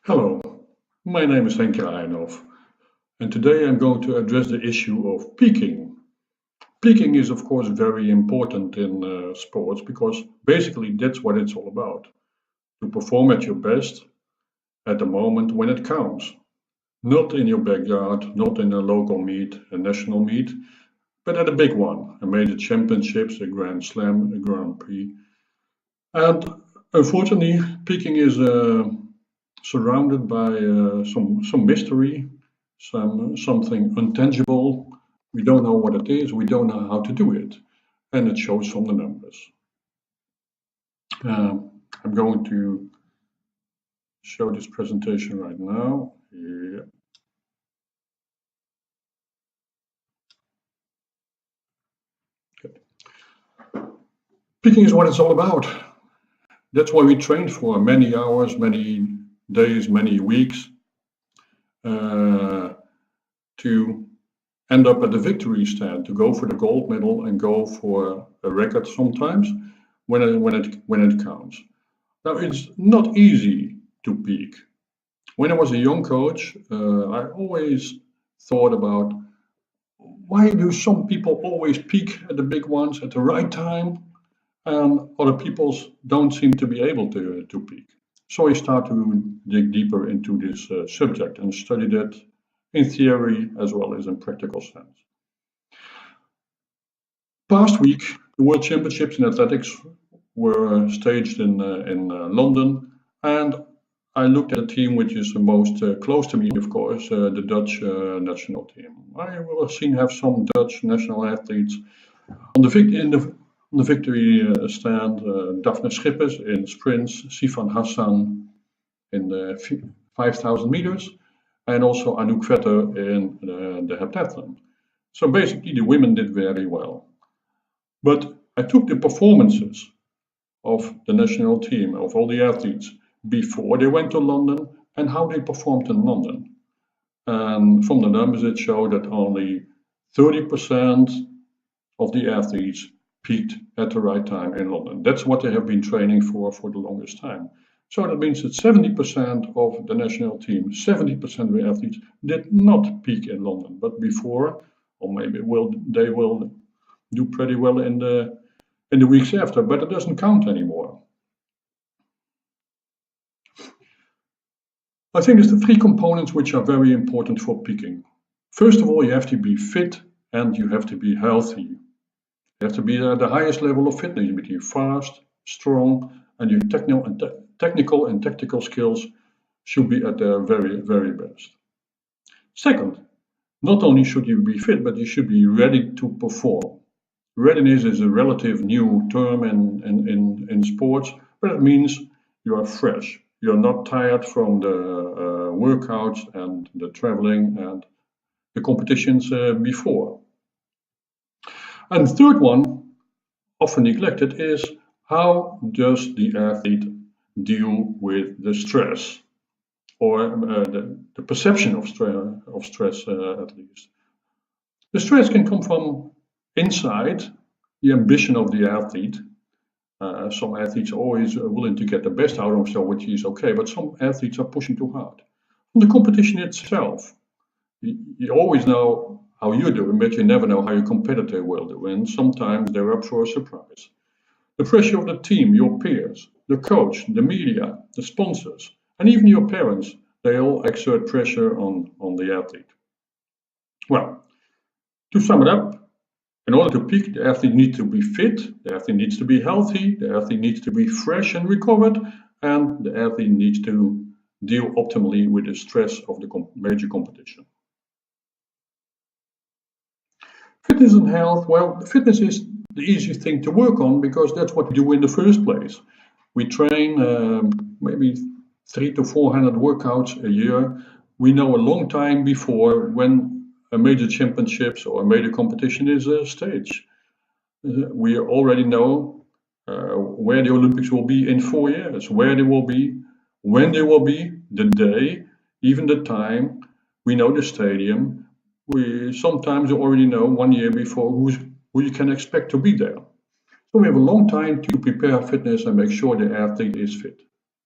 Hello, my name is Henk Kraaijenhof, and today I'm going to address the issue of peaking. Peaking is, of course, very important in sports because basically that's what it's all about. To perform at your best at the moment when it counts. Not in your backyard, not in a local meet, a national meet, but at a big one, a major championships, a Grand Slam, a Grand Prix. And unfortunately, peaking is surrounded by some mystery, something intangible. We don't know what it is. We don't know how to do it, and it shows from the numbers. I'm going to show this presentation right now. Yeah. Okay. Peaking is what it's all about. That's why we trained for many hours, many days, many weeks to end up at the victory stand, to go for the gold medal and go for a record sometimes when it counts. Now it's not easy to peak. When I was a young coach, I always thought about why do some people always peak at the big ones at the right time, and other people don't seem to be able to peak. So I started to dig deeper into this subject and studied it in theory as well as in practical sense. Past week, the World Championships in athletics were staged in London, and I looked at a team which is the most close to me, of course, the Dutch national team. I will have seen have some Dutch national athletes on the victory stand. Daphne Schippers in sprints, Sifan Hassan in the 5,000 meters, and also Anouk Vetter in the heptathlon. So basically, the women did very well. But I took the performances of the national team, of all the athletes, before they went to London and how they performed in London. And from the numbers, it showed that only 30% of the athletes peaked at the right time in London. That's what they have been training for the longest time. So that means that 70% of the national team, 70% of the athletes did not peak in London, but before, or maybe they will do pretty well in the weeks after, but it doesn't count anymore. I think there's the three components which are very important for peaking. First of all, you have to be fit and you have to be healthy. You have to be at the highest level of fitness. You have to be fast, strong, and your technical and tactical skills should be at their very, very best. Second, not only should you be fit, but you should be ready to perform. Readiness is a relative new term in sports, but it means you are fresh. You're not tired from the workouts and the traveling and the competitions before. And the third one, often neglected, is how does the athlete deal with the stress or the perception of stress at least. The stress can come from inside the ambition of the athlete. Some athletes are always willing to get the best out of themselves, which is okay, but some athletes are pushing too hard. From the competition itself, you always know how you're doing, but you never know how your competitor will do, and sometimes they're up for a surprise. The pressure of the team, your peers, the coach, the media, the sponsors, and even your parents, they all exert pressure on the athlete. Well, to sum it up, in order to peak, the athlete needs to be fit, the athlete needs to be healthy, the athlete needs to be fresh and recovered, and the athlete needs to deal optimally with the stress of the major competition. Fitness and health, well, fitness is the easiest thing to work on because that's what we do in the first place. We train maybe 300 to 400 workouts a year. We know a long time before when a major championships or a major competition is staged. We already know where the Olympics will be in 4 years, where they will be, when they will be, the day, even the time. We know the stadium. We sometimes already know 1 year before who you can expect to be there. So we have a long time to prepare fitness and make sure the athlete is fit.